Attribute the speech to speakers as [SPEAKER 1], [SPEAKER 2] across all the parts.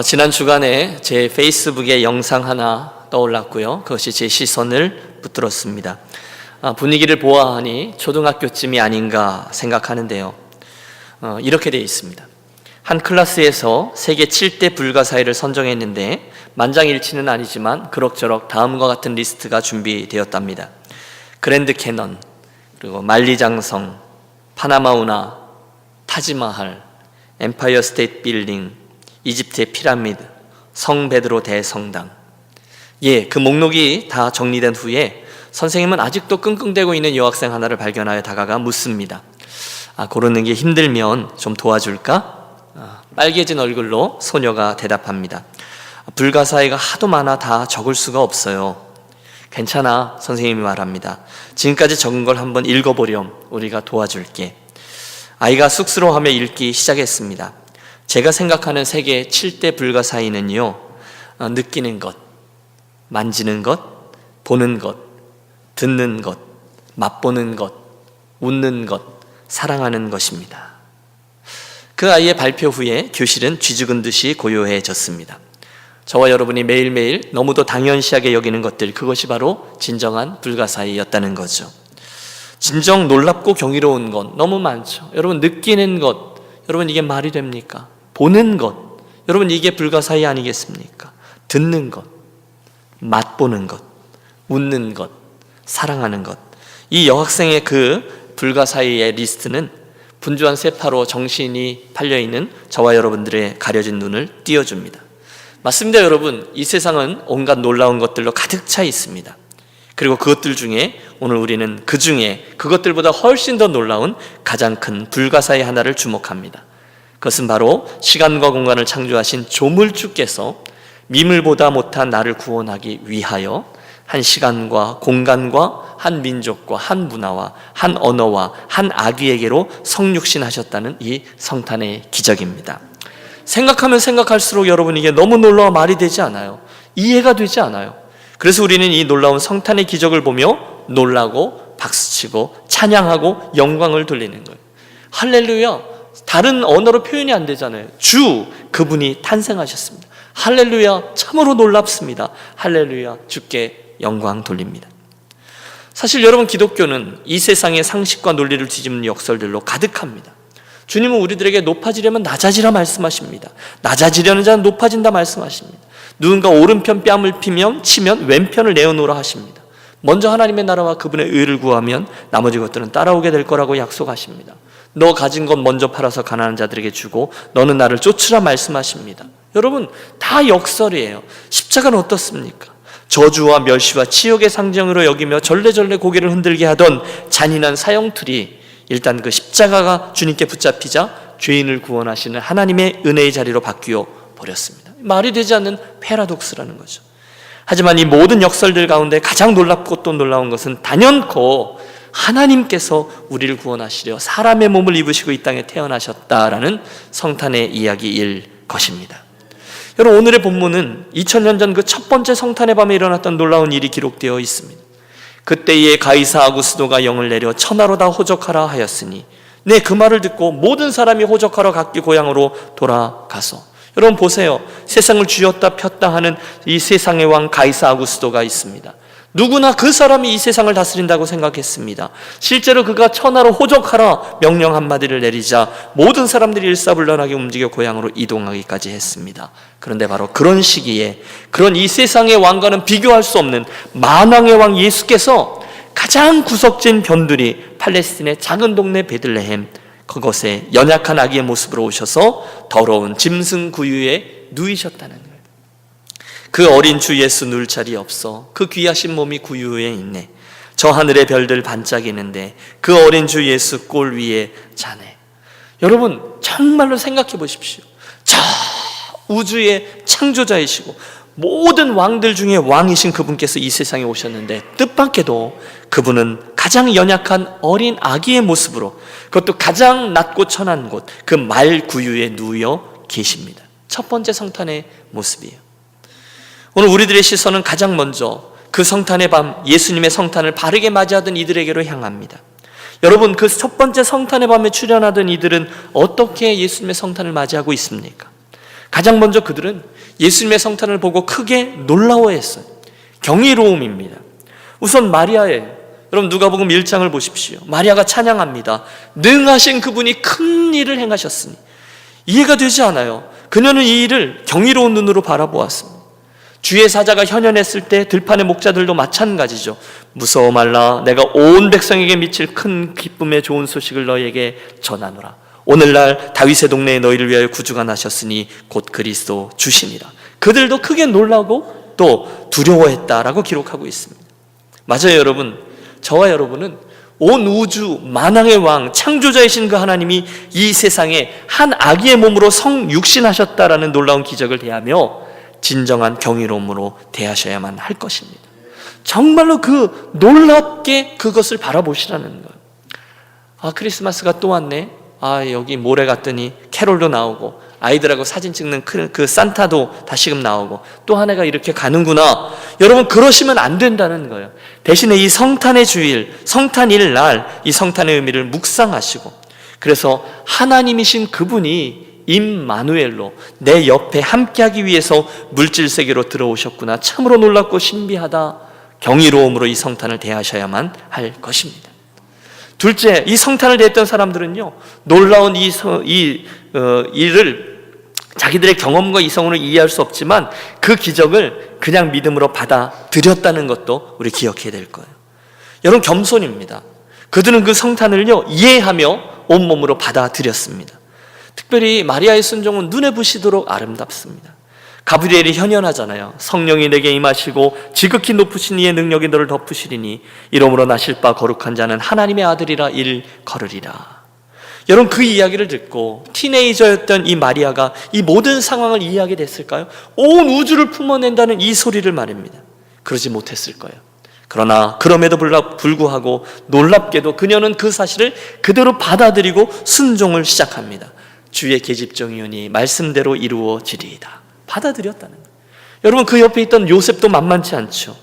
[SPEAKER 1] 지난 주간에 제 페이스북에 영상 하나 떠올랐고요. 그것이 제 시선을 붙들었습니다. 분위기를 보아하니 초등학교쯤이 아닌가 생각하는데요. 이렇게 되어 있습니다. 한 클래스에서 세계 7대 불가사의를 선정했는데 만장일치는 아니지만 그럭저럭 다음과 같은 리스트가 준비되었답니다. 그랜드 캐넌, 그리고 만리장성, 파나마 운하, 타지마할, 엠파이어 스테이트 빌딩, 이집트의 피라미드, 성 베드로 대성당. 그 목록이 다 정리된 후에 선생님은 아직도 끙끙대고 있는 여학생 하나를 발견하여 다가가 묻습니다. 고르는 게 힘들면 좀 도와줄까? 빨개진 얼굴로 소녀가 대답합니다. 불가사의가 하도 많아 다 적을 수가 없어요. 괜찮아, 선생님이 말합니다. 지금까지 적은 걸 한번 읽어보렴. 우리가 도와줄게. 아이가 쑥스러워하며 읽기 시작했습니다. 제가 생각하는 세계 7대 불가사의는요, 느끼는 것, 만지는 것, 보는 것, 듣는 것, 맛보는 것, 웃는 것, 사랑하는 것입니다. 그 아이의 발표 후에 교실은 쥐죽은 듯이 고요해졌습니다. 저와 여러분이 매일매일 너무도 당연시하게 여기는 것들, 그것이 바로 진정한 불가사의였다는 거죠. 진정 놀랍고 경이로운 것 너무 많죠. 여러분, 느끼는 것, 여러분 이게 말이 됩니까? 보는 것, 여러분 이게 불가사의 아니겠습니까? 듣는 것, 맛보는 것, 웃는 것, 사랑하는 것. 이 여학생의 그 불가사의의 리스트는 분주한 세파로 정신이 팔려있는 저와 여러분들의 가려진 눈을 띄워줍니다. 맞습니다, 여러분. 이 세상은 온갖 놀라운 것들로 가득 차 있습니다. 그리고 그것들 중에 오늘 우리는 그 중에 그것들보다 훨씬 더 놀라운 가장 큰 불가사의 하나를 주목합니다. 그것은 바로 시간과 공간을 창조하신 조물주께서 미물보다 못한 나를 구원하기 위하여 한 시간과 공간과 한 민족과 한 문화와 한 언어와 한 아기에게로 성육신하셨다는 이 성탄의 기적입니다. 생각하면 생각할수록 여러분 이게 너무 놀라워 말이 되지 않아요. 이해가 되지 않아요. 그래서 우리는 이 놀라운 성탄의 기적을 보며 놀라고 박수치고 찬양하고 영광을 돌리는 거예요. 할렐루야. 다른 언어로 표현이 안 되잖아요. 주, 그분이 탄생하셨습니다. 할렐루야, 참으로 놀랍습니다. 할렐루야, 주께 영광 돌립니다. 사실 여러분, 기독교는 이 세상의 상식과 논리를 뒤집는 역설들로 가득합니다. 주님은 우리들에게 높아지려면 낮아지라 말씀하십니다. 낮아지려는 자는 높아진다 말씀하십니다. 누군가 오른편 뺨을 치면 왼편을 내어놓으라 하십니다. 먼저 하나님의 나라와 그분의 의를 구하면 나머지 것들은 따라오게 될 거라고 약속하십니다. 너 가진 것 먼저 팔아서 가난한 자들에게 주고 너는 나를 쫓으라 말씀하십니다. 여러분, 다 역설이에요. 십자가는 어떻습니까? 저주와 멸시와 치욕의 상징으로 여기며 절레절레 고개를 흔들게 하던 잔인한 사형틀이 일단 그 십자가가 주님께 붙잡히자 죄인을 구원하시는 하나님의 은혜의 자리로 바뀌어 버렸습니다. 말이 되지 않는 패러독스라는 거죠. 하지만 이 모든 역설들 가운데 가장 놀랍고 또 놀라운 것은 단연코 하나님께서 우리를 구원하시려 사람의 몸을 입으시고 이 땅에 태어나셨다라는 성탄의 이야기일 것입니다. 여러분, 오늘의 본문은 2000년 전 그 첫 번째 성탄의 밤에 일어났던 놀라운 일이 기록되어 있습니다. 그때에 가이사 아구스도가 영을 내려 천하로 다 호적하라 하였으니 그 말을 듣고 모든 사람이 호적하러 각기 고향으로 돌아가서, 여러분 보세요. 세상을 쥐었다 폈다 하는 이 세상의 왕 가이사 아구스도가 있습니다. 누구나 그 사람이 이 세상을 다스린다고 생각했습니다. 실제로 그가 천하로 호적하라 명령 한마디를 내리자 모든 사람들이 일사불란하게 움직여 고향으로 이동하기까지 했습니다. 그런데 바로 그런 시기에 그런 이 세상의 왕과는 비교할 수 없는 만왕의 왕 예수께서 가장 구석진 변두리 팔레스틴의 작은 동네 베들레헴, 그곳에 연약한 아기의 모습으로 오셔서 더러운 짐승 구유에 누이셨다는 거예요. 그 어린 주 예수 누울 자리 없어 그 귀하신 몸이 구유에 있네. 저 하늘의 별들 반짝이는데 그 어린 주 예수 꼴 위에 자네. 여러분, 정말로 생각해 보십시오. 저 우주의 창조자이시고 모든 왕들 중에 왕이신 그분께서 이 세상에 오셨는데 뜻밖에도 그분은 가장 연약한 어린 아기의 모습으로, 그것도 가장 낮고 천한 곳, 그 말 구유에 누워 계십니다. 첫 번째 성탄의 모습이에요. 오늘 우리들의 시선은 가장 먼저 그 성탄의 밤, 예수님의 성탄을 바르게 맞이하던 이들에게로 향합니다. 여러분, 그 첫 번째 성탄의 밤에 출연하던 이들은 어떻게 예수님의 성탄을 맞이하고 있습니까? 가장 먼저 그들은 예수님의 성탄을 보고 크게 놀라워했어요. 경이로움입니다. 우선 마리아예요. 여러분 누가복음 1장을 보십시오. 마리아가 찬양합니다. 능하신 그분이 큰 일을 행하셨으니. 이해가 되지 않아요. 그녀는 이 일을 경이로운 눈으로 바라보았습니다. 주의 사자가 현현했을 때 들판의 목자들도 마찬가지죠. 무서워 말라, 내가 온 백성에게 미칠 큰 기쁨의 좋은 소식을 너희에게 전하노라. 오늘날 다윗의 동네에 너희를 위하여 구주가 나셨으니 곧 그리스도 주시니라. 그들도 크게 놀라고 또 두려워했다라고 기록하고 있습니다. 맞아요, 여러분. 저와 여러분은 온 우주 만왕의 왕 창조자이신 그 하나님이 이 세상에 한 아기의 몸으로 성육신하셨다라는 놀라운 기적을 대하며 진정한 경이로움으로 대하셔야만 할 것입니다. 정말로 그 놀랍게 그것을 바라보시라는 거예요. 크리스마스가 또 왔네. 여기 모레 갔더니 캐롤도 나오고 아이들하고 사진 찍는 그 산타도 다시금 나오고 또 한 해가 이렇게 가는구나. 여러분 그러시면 안 된다는 거예요. 대신에 이 성탄의 주일, 성탄일 날 이 성탄의 의미를 묵상하시고, 그래서 하나님이신 그분이 임마누엘로 내 옆에 함께하기 위해서 물질 세계로 들어오셨구나. 참으로 놀랍고 신비하다. 경이로움으로 이 성탄을 대하셔야만 할 것입니다. 둘째, 이 성탄을 대했던 사람들은요, 놀라운 일을 자기들의 경험과 이성으로 이해할 수 없지만 그 기적을 그냥 믿음으로 받아들였다는 것도 우리 기억해야 될 거예요. 여러분 겸손입니다. 그들은 그 성탄을요 이해하며 온몸으로 받아들였습니다. 특별히 마리아의 순종은 눈에 부시도록 아름답습니다. 가브리엘이 현현하잖아요. 성령이 내게 임하시고 지극히 높으신 이의 능력이 너를 덮으시리니 이러므로 나실 바 거룩한 자는 하나님의 아들이라 일컬으리라. 여러분 그 이야기를 듣고 티네이저였던 이 마리아가 이 모든 상황을 이해하게 됐을까요? 온 우주를 품어낸다는 이 소리를 말입니다. 그러지 못했을 거예요. 그러나 그럼에도 불구하고 놀랍게도 그녀는 그 사실을 그대로 받아들이고 순종을 시작합니다. 주의 계집종이오니 말씀대로 이루어지리이다. 받아들였다는 거예요. 여러분 그 옆에 있던 요셉도 만만치 않죠.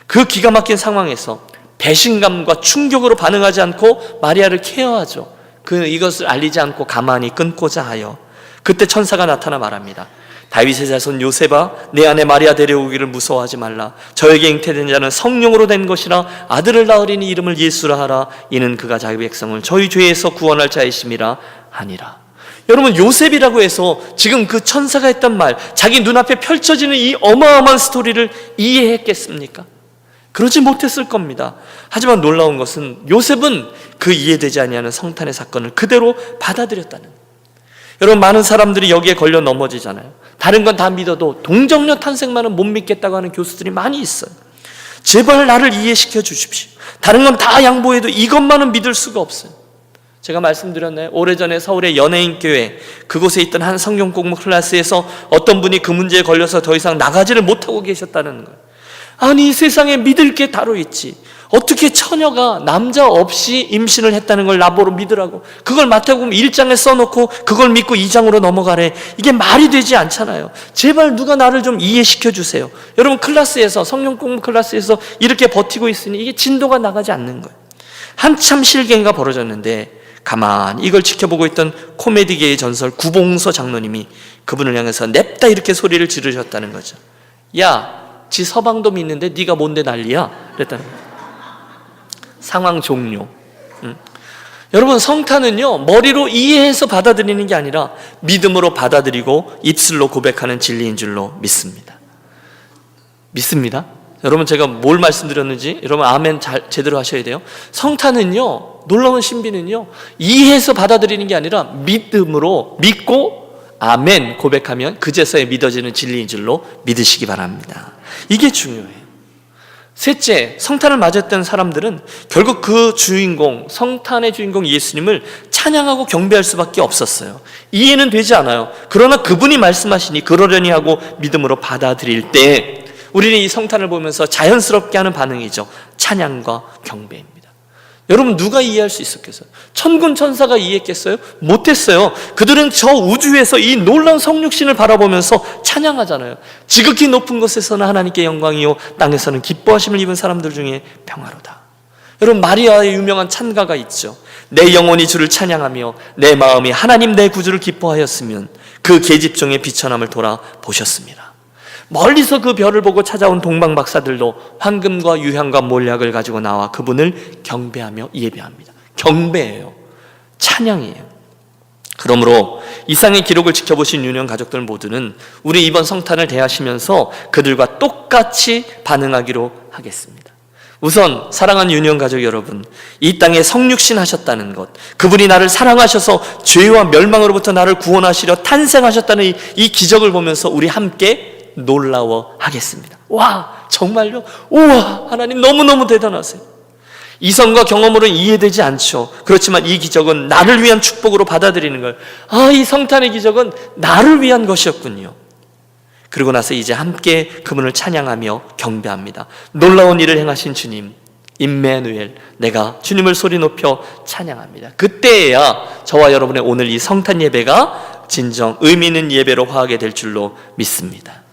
[SPEAKER 1] 그 기가 막힌 상황에서 배신감과 충격으로 반응하지 않고 마리아를 케어하죠. 이것을 알리지 않고 가만히 끊고자 하여 그때 천사가 나타나 말합니다. 다윗의 자손 요셉아, 내 아내 마리아 데려오기를 무서워하지 말라. 저에게 잉태된 자는 성령으로 된 것이라. 아들을 낳으리니 이름을 예수라 하라. 이는 그가 자기 백성을 저희 죄에서 구원할 자이심이라 하니라. 여러분 요셉이라고 해서 지금 그 천사가 했던 말, 자기 눈앞에 펼쳐지는 이 어마어마한 스토리를 이해했겠습니까? 그러지 못했을 겁니다. 하지만 놀라운 것은 요셉은 그 이해되지 아니하는 성탄의 사건을 그대로 받아들였다는 거예요. 여러분 많은 사람들이 여기에 걸려 넘어지잖아요. 다른 건 다 믿어도 동정녀 탄생만은 못 믿겠다고 하는 교수들이 많이 있어요. 제발 나를 이해시켜 주십시오. 다른 건 다 양보해도 이것만은 믿을 수가 없어요. 제가 말씀드렸나요? 오래전에 서울의 연예인교회 그곳에 있던 한 성경 공부 클래스에서 어떤 분이 그 문제에 걸려서 더 이상 나가지를 못하고 계셨다는 거예요. 아니 이 세상에 믿을 게 따로 있지. 어떻게 처녀가 남자 없이 임신을 했다는 걸 나보러 믿으라고. 그걸 마태복음 1장에 써놓고 그걸 믿고 2장으로 넘어가래. 이게 말이 되지 않잖아요. 제발 누가 나를 좀 이해시켜 주세요. 여러분 클래스에서 성경 공부 클래스에서 이렇게 버티고 있으니 이게 진도가 나가지 않는 거예요. 한참 실갱이가 벌어졌는데 가만히 이걸 지켜보고 있던 코미디계의 전설 구봉서 장로님이 그분을 향해서 냅다 이렇게 소리를 지르셨다는 거죠. 야, 지 서방도 믿는데 네가 뭔데 난리야? 그랬다는 거예요. 상황 종료. 여러분 성탄은요 머리로 이해해서 받아들이는 게 아니라 믿음으로 받아들이고 입술로 고백하는 진리인 줄로 믿습니다. 믿습니다. 여러분 제가 뭘 말씀드렸는지 여러분 아멘 제대로 하셔야 돼요. 성탄은요 놀라운 신비는요 이해해서 받아들이는 게 아니라 믿음으로 믿고 아멘 고백하면 그제서야 믿어지는 진리인 줄로 믿으시기 바랍니다. 이게 중요해요. 셋째, 성탄을 맞았던 사람들은 결국 그 주인공, 성탄의 주인공 예수님을 찬양하고 경배할 수밖에 없었어요. 이해는 되지 않아요. 그러나 그분이 말씀하시니 그러려니 하고 믿음으로 받아들일 때 우리는 이 성탄을 보면서 자연스럽게 하는 반응이죠. 찬양과 경배입니다. 여러분 누가 이해할 수 있었겠어요? 천군 천사가 이해했겠어요? 못했어요. 그들은 저 우주에서 이 놀라운 성육신을 바라보면서 찬양하잖아요. 지극히 높은 곳에서는 하나님께 영광이요 땅에서는 기뻐하심을 입은 사람들 중에 평화로다. 여러분 마리아의 유명한 찬가가 있죠. 내 영혼이 주를 찬양하며 내 마음이 하나님 내 구주를 기뻐하였으면 그 계집종의 비천함을 돌아보셨습니다. 멀리서 그 별을 보고 찾아온 동방박사들도 황금과 유향과 몰약을 가지고 나와 그분을 경배하며 예배합니다. 경배예요. 찬양이에요. 그러므로 이상의 기록을 지켜보신 유년 가족들 모두는 우리 이번 성탄을 대하시면서 그들과 똑같이 반응하기로 하겠습니다. 우선 사랑하는 유년 가족 여러분, 이 땅에 성육신 하셨다는 것, 그분이 나를 사랑하셔서 죄와 멸망으로부터 나를 구원하시려 탄생하셨다는 이 기적을 보면서 우리 함께 놀라워하겠습니다. 와, 정말요? 우와, 하나님 너무너무 대단하세요. 이성과 경험으로는 이해되지 않죠. 그렇지만 이 기적은 나를 위한 축복으로 받아들이는 걸, 이 성탄의 기적은 나를 위한 것이었군요. 그리고 나서 이제 함께 그분을 찬양하며 경배합니다. 놀라운 일을 행하신 주님, 임마누엘, 내가 주님을 소리 높여 찬양합니다. 그때야 저와 여러분의 오늘 이 성탄 예배가 진정 의미 있는 예배로 화하게 될 줄로 믿습니다.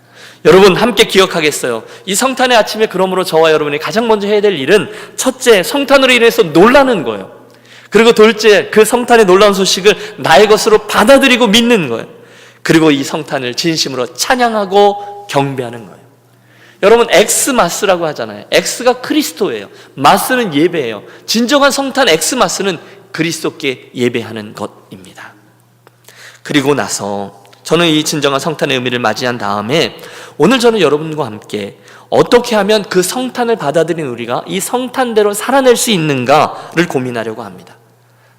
[SPEAKER 1] 여러분 함께 기억하겠어요? 이 성탄의 아침에 그러므로 저와 여러분이 가장 먼저 해야 될 일은, 첫째, 성탄으로 인해서 놀라는 거예요. 그리고 둘째, 그 성탄의 놀라운 소식을 나의 것으로 받아들이고 믿는 거예요. 그리고 이 성탄을 진심으로 찬양하고 경배하는 거예요. 여러분, 엑스마스라고 하잖아요. 엑스가 그리스도예요. 마스는 예배예요. 진정한 성탄 엑스마스는 그리스도께 예배하는 것입니다. 그리고 나서 저는 이 진정한 성탄의 의미를 맞이한 다음에 오늘 저는 여러분과 함께 어떻게 하면 그 성탄을 받아들인 우리가 이 성탄대로 살아낼 수 있는가를 고민하려고 합니다.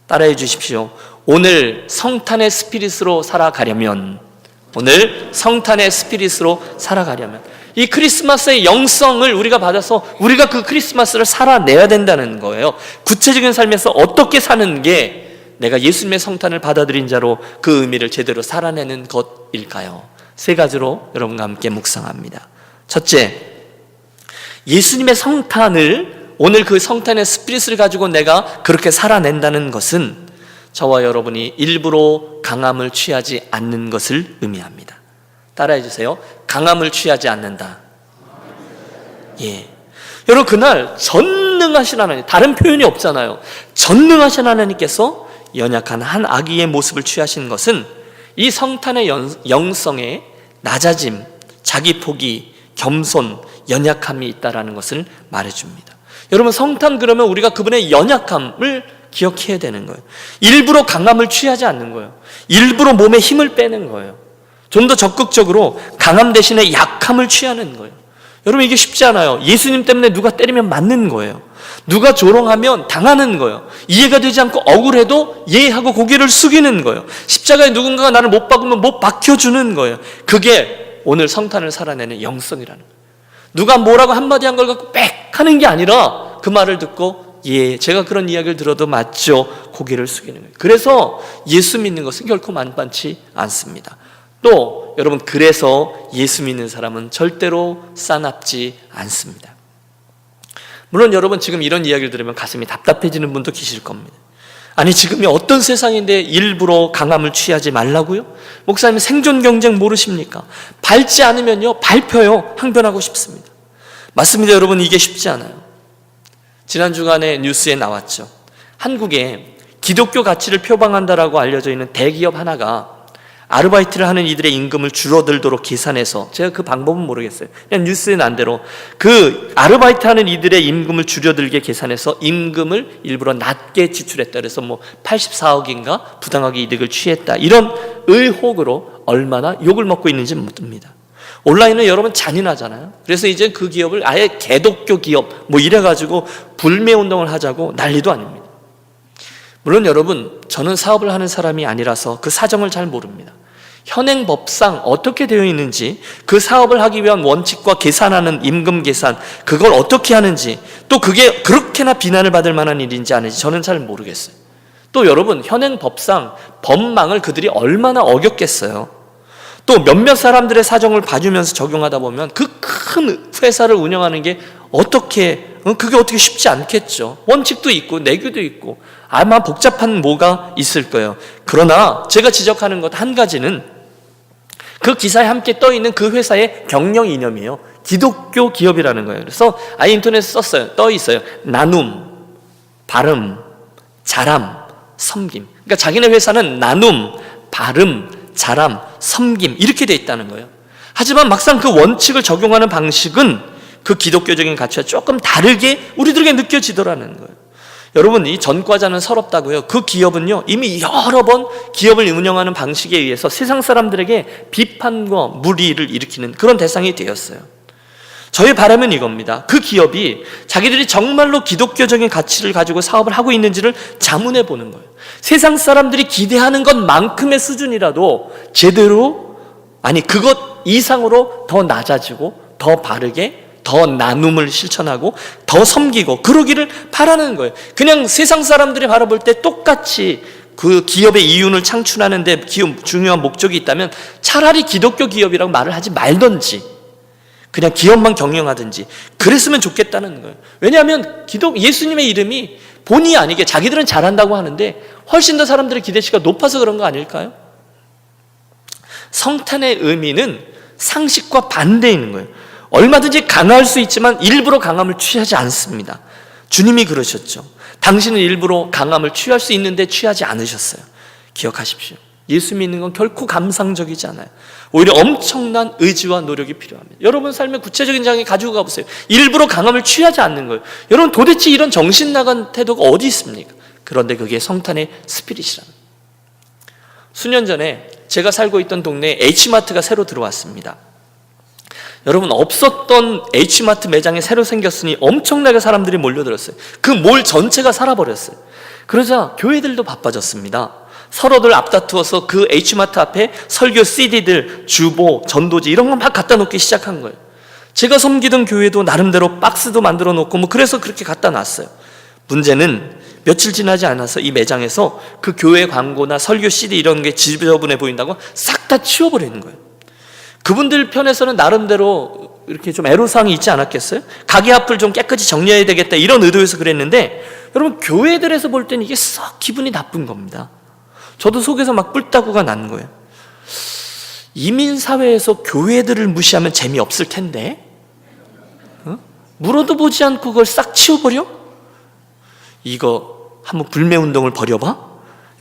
[SPEAKER 1] 따라해 주십시오. 오늘 성탄의 스피릿으로 살아가려면, 이 크리스마스의 영성을 우리가 받아서 우리가 그 크리스마스를 살아내야 된다는 거예요. 구체적인 삶에서 어떻게 사는 게 내가 예수님의 성탄을 받아들인 자로 그 의미를 제대로 살아내는 것일까요? 세 가지로 여러분과 함께 묵상합니다. 첫째, 예수님의 성탄을, 오늘 그 성탄의 스피릿을 가지고 내가 그렇게 살아낸다는 것은 저와 여러분이 일부러 강함을 취하지 않는 것을 의미합니다. 따라해 주세요. 강함을 취하지 않는다. 예. 여러분, 그날 전능하신 하나님, 다른 표현이 없잖아요. 전능하신 하나님께서 연약한 한 아기의 모습을 취하신 것은 이 성탄의 영성에 낮아짐, 자기 포기, 겸손, 연약함이 있다라는 것을 말해줍니다. 여러분, 성탄 그러면 우리가 그분의 연약함을 기억해야 되는 거예요. 일부러 강함을 취하지 않는 거예요. 일부러 몸에 힘을 빼는 거예요. 좀 더 적극적으로 강함 대신에 약함을 취하는 거예요. 여러분, 이게 쉽지 않아요. 예수님 때문에 누가 때리면 맞는 거예요. 누가 조롱하면 당하는 거예요. 이해가 되지 않고 억울해도 예하고 고개를 숙이는 거예요. 십자가에 누군가가 나를 못 박으면 못 박혀주는 거예요. 그게 오늘 성탄을 살아내는 영성이라는 거예요. 누가 뭐라고 한마디 한 걸 갖고 빽 하는 게 아니라 그 말을 듣고, 예, 제가 그런 이야기를 들어도 맞죠, 고개를 숙이는 거예요. 그래서 예수 믿는 것은 결코 만만치 않습니다. 또 여러분, 그래서 예수 믿는 사람은 절대로 싸납지 않습니다. 물론 여러분, 지금 이런 이야기를 들으면 가슴이 답답해지는 분도 계실 겁니다. 아니, 지금이 어떤 세상인데 일부러 강함을 취하지 말라고요? 목사님, 생존 경쟁 모르십니까? 밟지 않으면요, 밟혀요. 항변하고 싶습니다. 맞습니다. 여러분, 이게 쉽지 않아요. 지난 주간에 뉴스에 나왔죠. 한국에 기독교 가치를 표방한다라고 알려져 있는 대기업 하나가 아르바이트를 하는 이들의 임금을 줄어들도록 계산해서, 제가 그 방법은 모르겠어요. 그냥 뉴스에 난 대로 그 아르바이트 하는 이들의 임금을 줄여들게 계산해서 임금을 일부러 낮게 지출했다. 그래서 84억인가 부당하게 이득을 취했다. 이런 의혹으로 얼마나 욕을 먹고 있는지 묻습니다. 온라인은 여러분 잔인하잖아요. 그래서 이제 그 기업을 아예 개독교 기업 이래가지고 불매운동을 하자고 난리도 아닙니다. 물론 여러분, 저는 사업을 하는 사람이 아니라서 그 사정을 잘 모릅니다. 현행 법상 어떻게 되어 있는지, 그 사업을 하기 위한 원칙과 계산하는 임금 계산, 그걸 어떻게 하는지, 또 그게 그렇게나 비난을 받을 만한 일인지 아닌지 저는 잘 모르겠어요. 또 여러분, 현행 법상 법망을 그들이 얼마나 어겼겠어요. 또 몇몇 사람들의 사정을 봐주면서 적용하다 보면 그 큰 회사를 운영하는 게 그게 어떻게 쉽지 않겠죠. 원칙도 있고 내규도 있고 아마 복잡한 뭐가 있을 거예요. 그러나 제가 지적하는 것 한 가지는 그 기사에 함께 떠 있는 그 회사의 경영 이념이에요. 기독교 기업이라는 거예요. 그래서 아예 인터넷에 썼어요. 떠 있어요. 나눔, 바름, 자람, 섬김. 그러니까 자기네 회사는 나눔, 바름, 자람, 섬김 이렇게 돼 있다는 거예요. 하지만 막상 그 원칙을 적용하는 방식은 그 기독교적인 가치와 조금 다르게 우리들에게 느껴지더라는 거예요. 여러분, 이 전과자는 서럽다고요. 그 기업은요, 이미 여러 번 기업을 운영하는 방식에 의해서 세상 사람들에게 비판과 물의를 일으키는 그런 대상이 되었어요. 저의 바람은 이겁니다. 그 기업이 자기들이 정말로 기독교적인 가치를 가지고 사업을 하고 있는지를 자문해 보는 거예요. 세상 사람들이 기대하는 것만큼의 수준이라도 제대로, 아니 그것 이상으로 더 낮아지고 더 바르게 더 나눔을 실천하고 더 섬기고 그러기를 바라는 거예요. 그냥 세상 사람들이 바라볼 때 똑같이 그 기업의 이윤을 창출하는 데 중요한 목적이 있다면 차라리 기독교 기업이라고 말을 하지 말던지 그냥 기업만 경영하든지 그랬으면 좋겠다는 거예요. 왜냐하면 예수님의 이름이 본의 아니게 자기들은 잘한다고 하는데 훨씬 더 사람들의 기대치가 높아서 그런 거 아닐까요? 성탄의 의미는 상식과 반대에 있는 거예요. 얼마든지 강할 수 있지만 일부러 강함을 취하지 않습니다. 주님이 그러셨죠. 당신은 일부러 강함을 취할 수 있는데 취하지 않으셨어요. 기억하십시오. 예수 믿는 건 결코 감상적이지 않아요. 오히려 엄청난 의지와 노력이 필요합니다. 여러분 삶의 구체적인 장에 가지고 가보세요. 일부러 강함을 취하지 않는 거예요. 여러분 도대체 이런 정신 나간 태도가 어디 있습니까? 그런데 그게 성탄의 스피릿이라는 거예요. 수년 전에 제가 살고 있던 동네에 H마트가 새로 들어왔습니다. 여러분 없었던 H마트 매장이 새로 생겼으니 엄청나게 사람들이 몰려들었어요. 그 몰 전체가 살아버렸어요. 그러자 교회들도 바빠졌습니다. 서로들 앞다투어서 그 H마트 앞에 설교 CD들, 주보, 전도지 이런 거 막 갖다 놓기 시작한 거예요. 제가 섬기던 교회도 나름대로 박스도 만들어 놓고 그래서 그렇게 갖다 놨어요. 문제는 며칠 지나지 않아서 이 매장에서 그 교회 광고나 설교 CD 이런 게 지저분해 보인다고 싹 다 치워버리는 거예요. 그분들 편에서는 나름대로 이렇게 좀 애로사항이 있지 않았겠어요? 가게 앞을 좀 깨끗이 정리해야 되겠다 이런 의도에서 그랬는데 여러분 교회들에서 볼 때는 이게 썩 기분이 나쁜 겁니다. 저도 속에서 막 뿔따구가 난 거예요. 이민사회에서 교회들을 무시하면 재미없을 텐데 물어도 보지 않고 그걸 싹 치워버려? 이거 한번 불매운동을 벌여봐?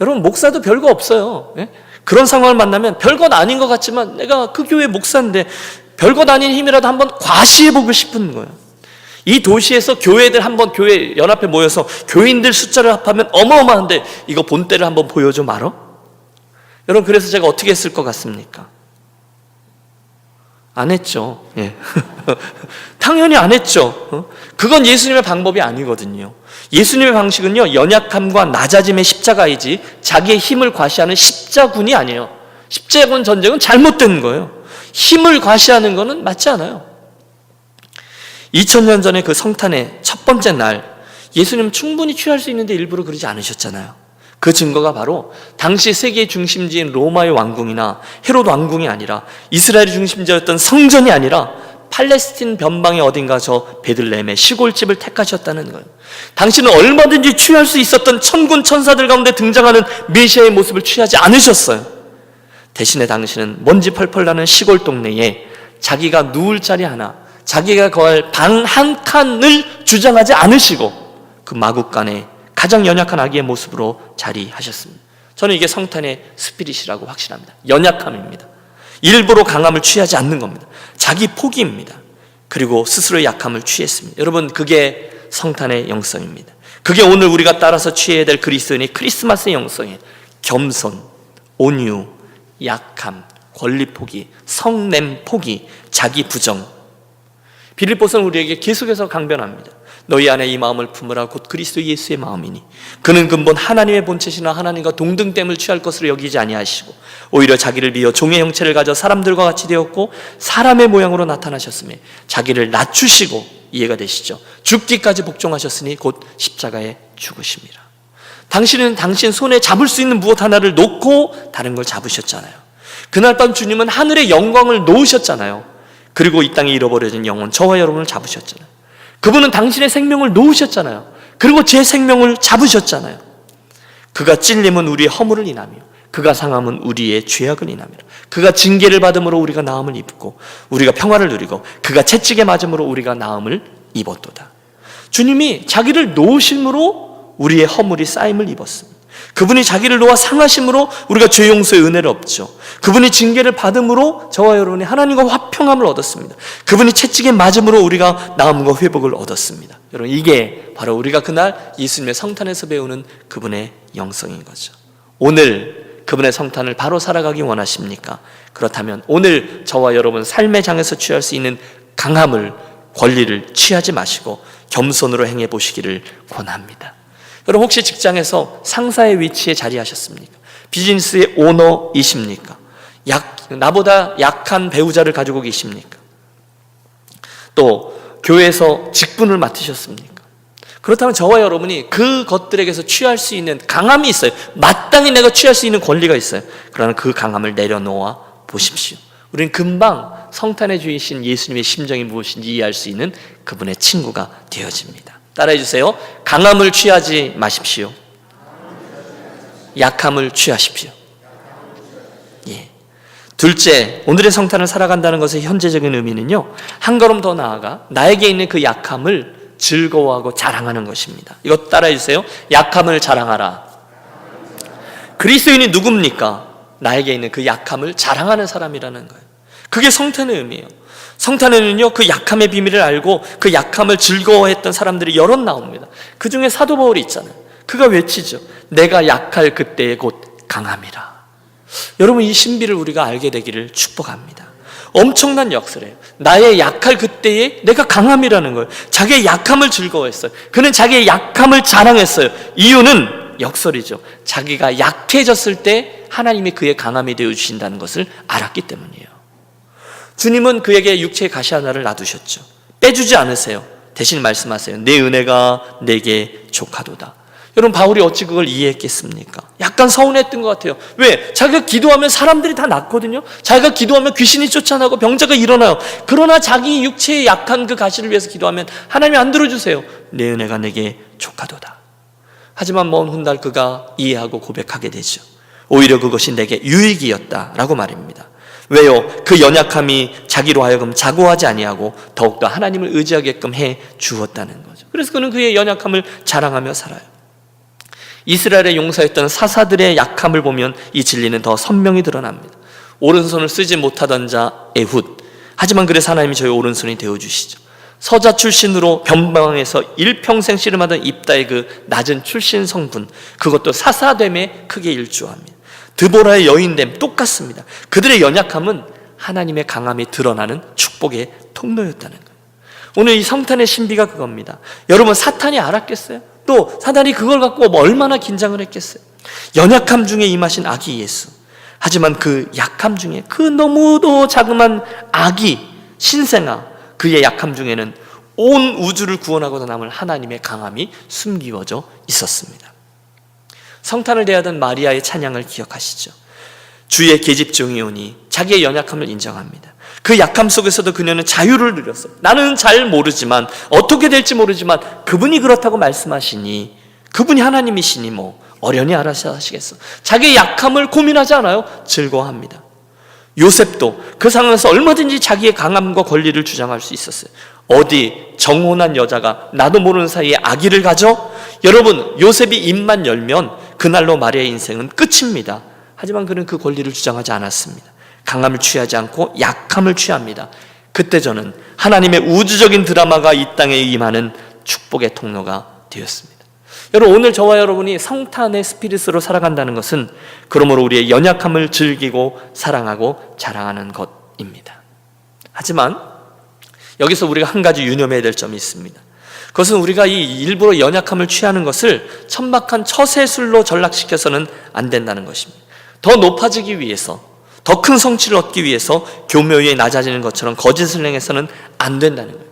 [SPEAKER 1] 여러분 목사도 별거 없어요. 예? 그런 상황을 만나면 별것 아닌 것 같지만 내가 그 교회 목사인데 별것 아닌 힘이라도 한번 과시해보고 싶은 거예요. 이 도시에서 교회들 한번 교회 연합회 모여서 교인들 숫자를 합하면 어마어마한데 이거 본때를 한번 보여줘 말어? 여러분 그래서 제가 어떻게 했을 것 같습니까? 안 했죠. 예. 당연히 안 했죠. 그건 예수님의 방법이 아니거든요. 예수님의 방식은요 연약함과 낮아짐의 십자가이지 자기의 힘을 과시하는 십자군이 아니에요. 십자군 전쟁은 잘못된 거예요. 힘을 과시하는 거는 맞지 않아요. 2000년 전에 그 성탄의 첫 번째 날 예수님 충분히 취할 수 있는데 일부러 그러지 않으셨잖아요. 그 증거가 바로 당시 세계의 중심지인 로마의 왕궁이나 헤롯 왕궁이 아니라 이스라엘의 중심지였던 성전이 아니라 팔레스틴 변방의 어딘가 저 베들레헴의 시골집을 택하셨다는 거예요. 당신은 얼마든지 취할 수 있었던 천군 천사들 가운데 등장하는 메시아의 모습을 취하지 않으셨어요. 대신에 당신은 먼지 펄펄 나는 시골 동네에 자기가 누울 자리 하나, 자기가 거할 방 한 칸을 주장하지 않으시고 그 마국간에 가장 연약한 아기의 모습으로 자리하셨습니다. 저는 이게 성탄의 스피릿이라고 확신합니다. 연약함입니다. 일부러 강함을 취하지 않는 겁니다. 자기 포기입니다. 그리고 스스로의 약함을 취했습니다. 여러분 그게 성탄의 영성입니다. 그게 오늘 우리가 따라서 취해야 될 그리스도인의 크리스마스의 영성이에요. 겸손, 온유, 약함, 권리 포기, 성냄 포기, 자기 부정. 빌립보서는 우리에게 계속해서 강변합니다. 너희 안에 이 마음을 품으라 곧 그리스도 예수의 마음이니 그는 근본 하나님의 본체시나 하나님과 동등됨을 취할 것으로 여기지 아니하시고 오히려 자기를 비어 종의 형체를 가져 사람들과 같이 되었고 사람의 모양으로 나타나셨으며 자기를 낮추시고 이해가 되시죠? 죽기까지 복종하셨으니 곧 십자가에 죽으심이라. 당신은 당신 손에 잡을 수 있는 무엇 하나를 놓고 다른 걸 잡으셨잖아요. 그날 밤 주님은 하늘의 영광을 놓으셨잖아요. 그리고 이 땅에 잃어버려진 영혼 저와 여러분을 잡으셨잖아요. 그분은 당신의 생명을 놓으셨잖아요. 그리고 제 생명을 잡으셨잖아요. 그가 찔림은 우리의 허물을 인하며 그가 상함은 우리의 죄악을 인하며 그가 징계를 받음으로 우리가 나음을 입고 우리가 평화를 누리고 그가 채찍에 맞음으로 우리가 나음을 입었도다. 주님이 자기를 놓으심으로 우리의 허물이 쌓임을 입었습니다. 그분이 자기를 놓아 상하심으로 우리가 죄 용서의 은혜를 얻죠. 그분이 징계를 받음으로 저와 여러분이 하나님과 화평함을 얻었습니다. 그분이 채찍에 맞음으로 우리가 나음과 회복을 얻었습니다. 여러분, 이게 바로 우리가 그날 예수님의 성탄에서 배우는 그분의 영성인 거죠. 오늘 그분의 성탄을 바로 살아가기 원하십니까? 그렇다면 오늘 저와 여러분 삶의 장에서 취할 수 있는 강함을, 권리를 취하지 마시고 겸손으로 행해 보시기를 권합니다. 여러분, 혹시 직장에서 상사의 위치에 자리하셨습니까? 비즈니스의 오너이십니까? 나보다 약한 배우자를 가지고 계십니까? 또 교회에서 직분을 맡으셨습니까? 그렇다면 저와 여러분이 그것들에게서 취할 수 있는 강함이 있어요. 마땅히 내가 취할 수 있는 권리가 있어요. 그러나 그 강함을 내려놓아 보십시오. 우리는 금방 성탄의 주이신 예수님의 심정이 무엇인지 이해할 수 있는 그분의 친구가 되어집니다. 따라해 주세요. 강함을 취하지 마십시오. 약함을 취하십시오. 예. 둘째, 오늘의 성탄을 살아간다는 것의 현재적인 의미는요, 한 걸음 더 나아가 나에게 있는 그 약함을 즐거워하고 자랑하는 것입니다. 이것 따라해 주세요. 약함을 자랑하라. 그리스도인이 누굽니까? 나에게 있는 그 약함을 자랑하는 사람이라는 거예요. 그게 성탄의 의미예요. 성탄에는요, 그 약함의 비밀을 알고 그 약함을 즐거워했던 사람들이 여럿 나옵니다. 그 중에 사도 바울이 있잖아요. 그가 외치죠. 내가 약할 그때에 곧 강함이라. 여러분, 이 신비를 우리가 알게 되기를 축복합니다. 엄청난 역설이에요. 나의 약할 그때에 내가 강함이라는 거예요. 자기의 약함을 즐거워했어요. 그는 자기의 약함을 자랑했어요. 이유는 역설이죠. 자기가 약해졌을 때 하나님이 그의 강함이 되어주신다는 것을 알았기 때문이에요. 주님은 그에게 육체의 가시 하나를 놔두셨죠. 빼주지 않으세요. 대신 말씀하세요. 내 은혜가 내게 족하도다. 여러분, 바울이 어찌 그걸 이해했겠습니까? 약간 서운했던 것 같아요. 왜? 자기가 기도하면 사람들이 다 낫거든요. 자기가 기도하면 귀신이 쫓아나고 병자가 일어나요. 그러나 자기 육체의 약한 그 가시를 위해서 기도하면 하나님이 안 들어주세요. 내 은혜가 내게 족하도다. 하지만 먼 훗날 그가 이해하고 고백하게 되죠. 오히려 그것이 내게 유익이었다라고 말입니다. 왜요? 그 연약함이 자기로 하여금 자고하지 아니하고 더욱더 하나님을 의지하게끔 해 주었다는 거죠. 그래서 그는 그의 연약함을 자랑하며 살아요. 이스라엘의 용사였던 사사들의 약함을 보면 이 진리는 더 선명히 드러납니다. 오른손을 쓰지 못하던 자 에훗, 하지만 그래서 하나님이 저희 오른손이 되어주시죠. 서자 출신으로 변방에서 일평생 씨름하던 입다의 그 낮은 출신 성분, 그것도 사사됨에 크게 일조합니다. 드보라의 여인됨 똑같습니다. 그들의 연약함은 하나님의 강함이 드러나는 축복의 통로였다는 거예요. 오늘 이 성탄의 신비가 그겁니다. 여러분, 사탄이 알았겠어요? 또 사탄이 그걸 갖고 얼마나 긴장을 했겠어요? 연약함 중에 임하신 아기 예수. 하지만 그 약함 중에, 그 너무도 자그만 아기 신생아, 그의 약함 중에는 온 우주를 구원하고자 남을 하나님의 강함이 숨기워져 있었습니다. 성탄을 대하던 마리아의 찬양을 기억하시죠? 주의 계집종이 오니 자기의 연약함을 인정합니다. 그 약함 속에서도 그녀는 자유를 누렸어요. 나는 잘 모르지만, 어떻게 될지 모르지만 그분이 그렇다고 말씀하시니, 그분이 하나님이시니 뭐 어련히 알아서 하시겠어. 자기의 약함을 고민하지 않아요. 즐거워합니다. 요셉도 그 상황에서 얼마든지 자기의 강함과 권리를 주장할 수 있었어요. 어디 정혼한 여자가 나도 모르는 사이에 아기를 가져? 여러분, 요셉이 입만 열면 그날로 마리아의 인생은 끝입니다. 하지만 그는 그 권리를 주장하지 않았습니다. 강함을 취하지 않고 약함을 취합니다. 그때 저는 하나님의 우주적인 드라마가 이 땅에 임하는 축복의 통로가 되었습니다. 여러분, 오늘 저와 여러분이 성탄의 스피릿으로 살아간다는 것은 그러므로 우리의 연약함을 즐기고 사랑하고 자랑하는 것입니다. 하지만 여기서 우리가 한 가지 유념해야 될 점이 있습니다. 그것은 우리가 이 일부러 연약함을 취하는 것을 천박한 처세술로 전락시켜서는 안 된다는 것입니다. 더 높아지기 위해서, 더 큰 성취를 얻기 위해서 교묘에 낮아지는 것처럼 거짓을 행해서는 안 된다는 거예요.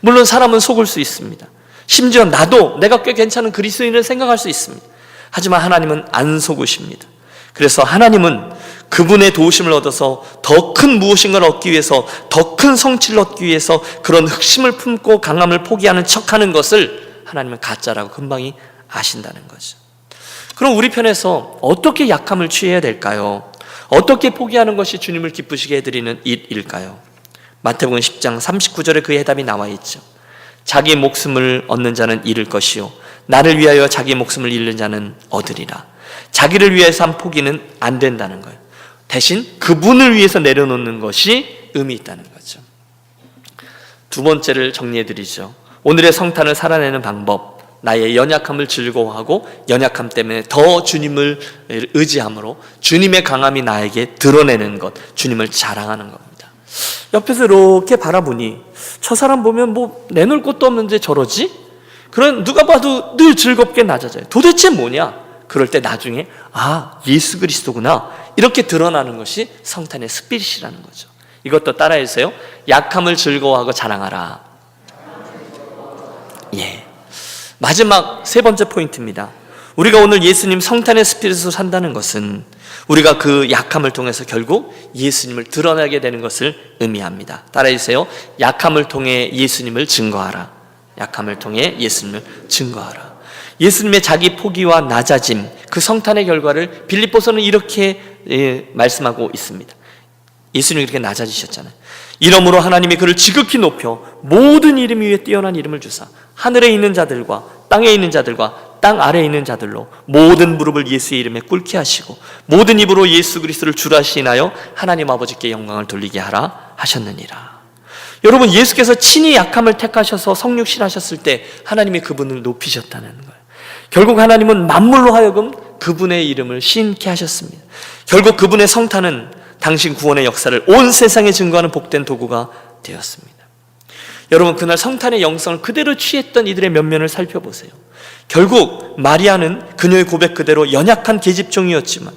[SPEAKER 1] 물론 사람은 속을 수 있습니다. 심지어 나도 내가 꽤 괜찮은 그리스도인을 생각할 수 있습니다. 하지만 하나님은 안 속으십니다. 그래서 하나님은 그분의 도우심을 얻어서 더 큰 무엇인가를 얻기 위해서, 더 큰 성취를 얻기 위해서 그런 흑심을 품고 강함을 포기하는 척하는 것을 하나님은 가짜라고 금방이 아신다는 거죠. 그럼 우리 편에서 어떻게 약함을 취해야 될까요? 어떻게 포기하는 것이 주님을 기쁘시게 해드리는 일일까요? 마태복음 10장 39절에 그 해답이 나와 있죠. 자기 목숨을 얻는 자는 잃을 것이요 나를 위하여 자기 목숨을 잃는 자는 얻으리라. 자기를 위해서 한 포기는 안 된다는 거예요. 대신 그분을 위해서 내려놓는 것이 의미 있다는 거죠. 두 번째를 정리해드리죠. 오늘의 성탄을 살아내는 방법, 나의 연약함을 즐거워하고 연약함 때문에 더 주님을 의지함으로 주님의 강함이 나에게 드러내는 것, 주님을 자랑하는 겁니다. 옆에서 이렇게 바라보니 저 사람 보면 뭐 내놓을 것도 없는데 저러지? 그런 누가 봐도 늘 즐겁게 낮아져요. 도대체 뭐냐? 그럴 때 나중에 예수 그리스도구나 이렇게 드러나는 것이 성탄의 스피릿이라는 거죠. 이것도 따라해주세요. 약함을 즐거워하고 자랑하라. 마지막 세 번째 포인트입니다. 우리가 오늘 예수님 성탄의 스피릿으로 산다는 것은 우리가 그 약함을 통해서 결국 예수님을 드러나게 되는 것을 의미합니다. 따라해주세요. 약함을 통해 예수님을 증거하라. 약함을 통해 예수님을 증거하라. 예수님의 자기 포기와 낮아짐, 그 성탄의 결과를 빌립보서는 이렇게 말씀하고 있습니다. 예수님이 이렇게 낮아지셨잖아요. 이러므로 하나님이 그를 지극히 높여 모든 이름 위에 뛰어난 이름을 주사 하늘에 있는 자들과 땅에 있는 자들과 땅 아래에 있는 자들로 모든 무릎을 예수의 이름에 꿇게 하시고 모든 입으로 예수 그리스도를 주라 시인하여 하나님 아버지께 영광을 돌리게 하라 하셨느니라. 여러분, 예수께서 친히 약함을 택하셔서 성육신하셨을 때 하나님이 그분을 높이셨다는 거예요. 결국 하나님은 만물로 하여금 그분의 이름을 시인케 하셨습니다. 결국 그분의 성탄은 당신 구원의 역사를 온 세상에 증거하는 복된 도구가 되었습니다. 여러분, 그날 성탄의 영성을 그대로 취했던 이들의 면면을 살펴보세요. 결국 마리아는 그녀의 고백 그대로 연약한 계집종이었지만,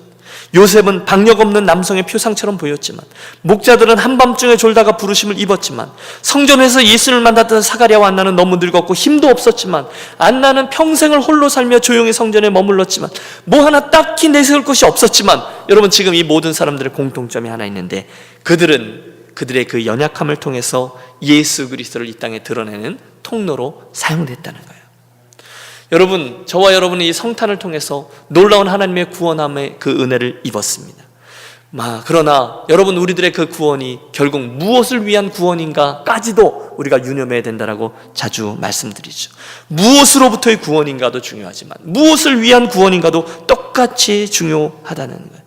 [SPEAKER 1] 요셉은 박력 없는 남성의 표상처럼 보였지만, 목자들은 한밤중에 졸다가 부르심을 입었지만, 성전에서 예수를 만났던 사가랴와 안나는 너무 늙었고 힘도 없었지만, 안나는 평생을 홀로 살며 조용히 성전에 머물렀지만, 뭐 하나 딱히 내세울 것이 없었지만, 여러분, 지금 이 모든 사람들의 공통점이 하나 있는데, 그들은 그들의 그 연약함을 통해서 예수 그리스도를 이 땅에 드러내는 통로로 사용됐다는 거예요. 여러분, 저와 여러분은 이 성탄을 통해서 놀라운 하나님의 구원함의 그 은혜를 입었습니다. 그러나 여러분, 우리들의 그 구원이 결국 무엇을 위한 구원인가까지도 우리가 유념해야 된다고 자주 말씀드리죠. 무엇으로부터의 구원인가도 중요하지만 무엇을 위한 구원인가도 똑같이 중요하다는 거예요.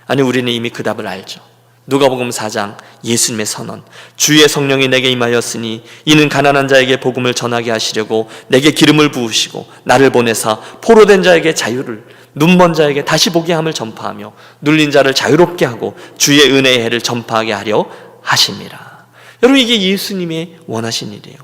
[SPEAKER 1] 아니, 우리는 이미 그 답을 알죠. 누가복음 4장 예수님의 선언, 주의 성령이 내게 임하였으니 이는 가난한 자에게 복음을 전하게 하시려고 내게 기름을 부으시고 나를 보내사 포로된 자에게 자유를, 눈먼 자에게 다시 보게 함을 전파하며 눌린 자를 자유롭게 하고 주의 은혜의 해를 전파하게 하려 하심이라. 여러분, 이게 예수님의 원하신 일이에요.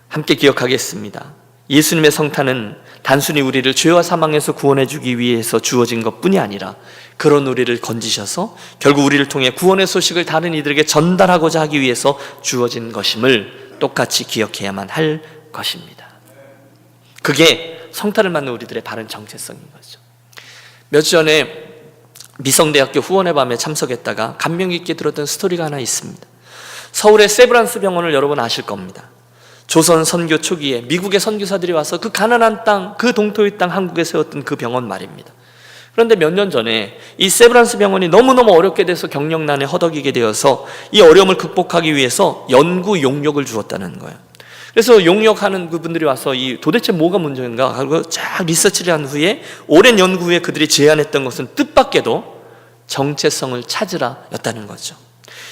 [SPEAKER 1] 함께 기억하겠습니다. 예수님의 성탄은 단순히 우리를 죄와 사망에서 구원해 주기 위해서 주어진 것뿐이 아니라 그런 우리를 건지셔서 결국 우리를 통해 구원의 소식을 다른 이들에게 전달하고자 하기 위해서 주어진 것임을 똑같이 기억해야만 할 것입니다. 그게 성탄을 맞는 우리들의 바른 정체성인 거죠. 몇 주 전에 미성대학교 후원의 밤에 참석했다가 감명 깊게 들었던 스토리가 하나 있습니다. 서울의 세브란스 병원을 여러분 아실 겁니다. 조선 선교 초기에 미국의 선교사들이 와서 그 가난한 땅, 그 동토의 땅 한국에 세웠던 그 병원 말입니다. 그런데 몇 년 전에 이 세브란스 병원이 너무너무 어렵게 돼서 경영난에 허덕이게 되어서 이 어려움을 극복하기 위해서 연구 용역을 주었다는 거예요. 그래서 용역하는 그분들이 와서 이 도대체 뭐가 문제인가 하고 쫙 리서치를 한 후에 오랜 연구 후에 그들이 제안했던 것은 뜻밖에도 정체성을 찾으라 였다는 거죠.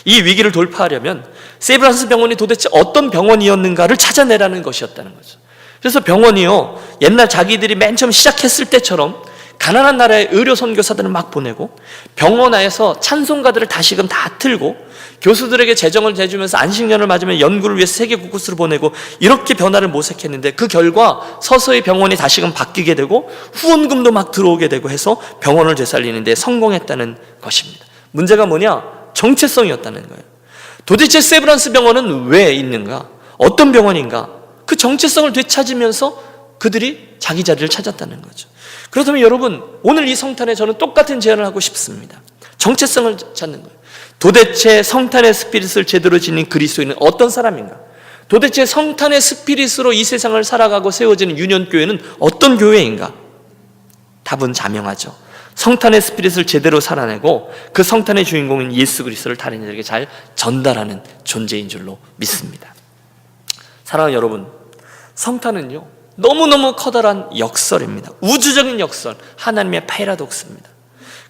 [SPEAKER 1] 이 위기를 돌파하려면 세브란스 병원이 도대체 어떤 병원이었는가를 찾아내라는 것이었다는 거죠. 그래서 병원이요, 옛날 자기들이 맨 처음 시작했을 때처럼 가난한 나라의 의료 선교사들을 막 보내고 병원 안에서 찬송가들을 다시금 다 틀고 교수들에게 재정을 대주면서 안식년을 맞으면 연구를 위해서 세계 곳곳으로 보내고 이렇게 변화를 모색했는데 그 결과 서서히 병원이 다시금 바뀌게 되고 후원금도 막 들어오게 되고 해서 병원을 되살리는 데 성공했다는 것입니다. 문제가 뭐냐? 정체성이었다는 거예요. 도대체 세브란스 병원은 왜 있는가? 어떤 병원인가? 그 정체성을 되찾으면서 그들이 자기 자리를 찾았다는 거죠. 그렇다면 여러분, 오늘 이 성탄에 저는 똑같은 제안을 하고 싶습니다. 정체성을 찾는 거예요. 도대체 성탄의 스피릿을 제대로 지닌 그리스도인은 어떤 사람인가? 도대체 성탄의 스피릿으로 이 세상을 살아가고 세워지는 유년교회는 어떤 교회인가? 답은 자명하죠. 성탄의 스피릿을 제대로 살아내고 그 성탄의 주인공인 예수 그리스도를 다른 이들에게 잘 전달하는 존재인 줄로 믿습니다. 사랑하는 여러분, 성탄은요, 너무너무 커다란 역설입니다. 우주적인 역설, 하나님의 파라독스입니다.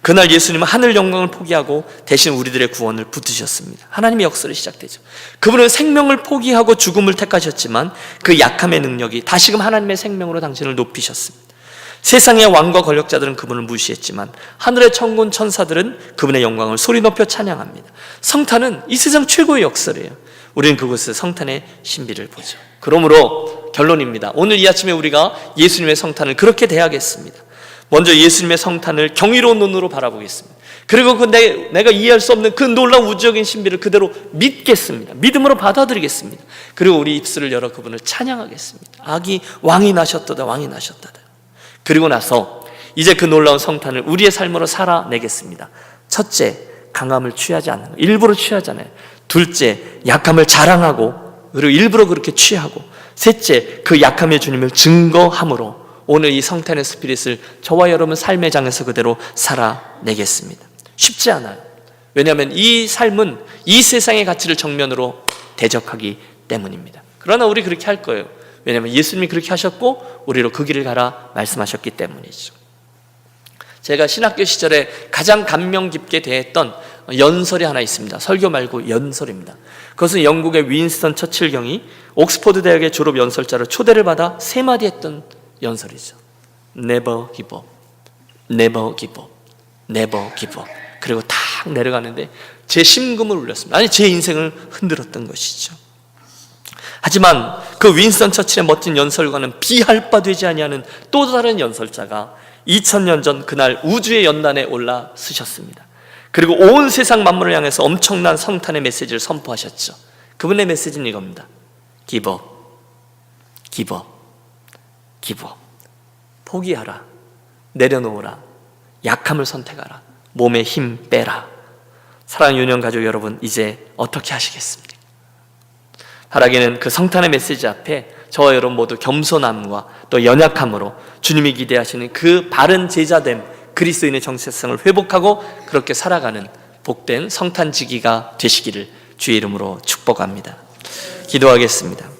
[SPEAKER 1] 그날 예수님은 하늘 영광을 포기하고 대신 우리들의 구원을 붙드셨습니다. 하나님의 역설이 시작되죠. 그분은 생명을 포기하고 죽음을 택하셨지만 그 약함의 능력이 다시금 하나님의 생명으로 당신을 높이셨습니다. 세상의 왕과 권력자들은 그분을 무시했지만 하늘의 천군 천사들은 그분의 영광을 소리 높여 찬양합니다. 성탄은 이 세상 최고의 역설이에요. 우리는 그곳에서 성탄의 신비를 보죠. 그러므로 결론입니다. 오늘 이 아침에 우리가 예수님의 성탄을 그렇게 대하겠습니다. 먼저 예수님의 성탄을 경이로운 눈으로 바라보겠습니다. 그리고 내가 이해할 수 없는 그 놀라운 우주적인 신비를 그대로 믿겠습니다. 믿음으로 받아들이겠습니다. 그리고 우리 입술을 열어 그분을 찬양하겠습니다. 아기 왕이 나셨도다, 왕이 나셨도다. 그리고 나서 이제 그 놀라운 성탄을 우리의 삶으로 살아내겠습니다. 첫째, 강함을 취하지 않는 것, 일부러 취하잖아요. 둘째, 약함을 자랑하고 그리고 일부러 그렇게 취하고, 셋째, 그 약함의 주님을 증거함으로 오늘 이 성탄의 스피릿을 저와 여러분 삶의 장에서 그대로 살아내겠습니다. 쉽지 않아요. 왜냐하면 이 삶은 이 세상의 가치를 정면으로 대적하기 때문입니다. 그러나 우리 그렇게 할 거예요. 왜냐하면 예수님이 그렇게 하셨고 우리로 그 길을 가라 말씀하셨기 때문이죠. 제가 신학교 시절에 가장 감명 깊게 대했던 연설이 하나 있습니다. 설교 말고 연설입니다. 그것은 영국의 윈스턴 처칠 경이 옥스퍼드 대학의 졸업 연설자로 초대를 받아 세 마디 했던 연설이죠. Never give up, never give up, never give up. 그리고 탁 내려가는데 제 심금을 울렸습니다. 아니, 제 인생을 흔들었던 것이죠. 하지만 그 윈스턴 처칠의 멋진 연설과는 비할 바 되지 아니하는 또 다른 연설자가 2000년 전 그날 우주의 연단에 올라 서셨습니다. 그리고 온 세상 만물을 향해서 엄청난 성탄의 메시지를 선포하셨죠. 그분의 메시지는 이겁니다. Give up, give up, give up. 포기하라, 내려놓으라, 약함을 선택하라, 몸에 힘 빼라. 사랑하는 유년 가족 여러분, 이제 어떻게 하시겠습니까? 바라기는 그 성탄의 메시지 앞에 저와 여러분 모두 겸손함과 또 연약함으로 주님이 기대하시는 그 바른 제자됨, 그리스도인의 정체성을 회복하고 그렇게 살아가는 복된 성탄지기가 되시기를 주의 이름으로 축복합니다. 기도하겠습니다.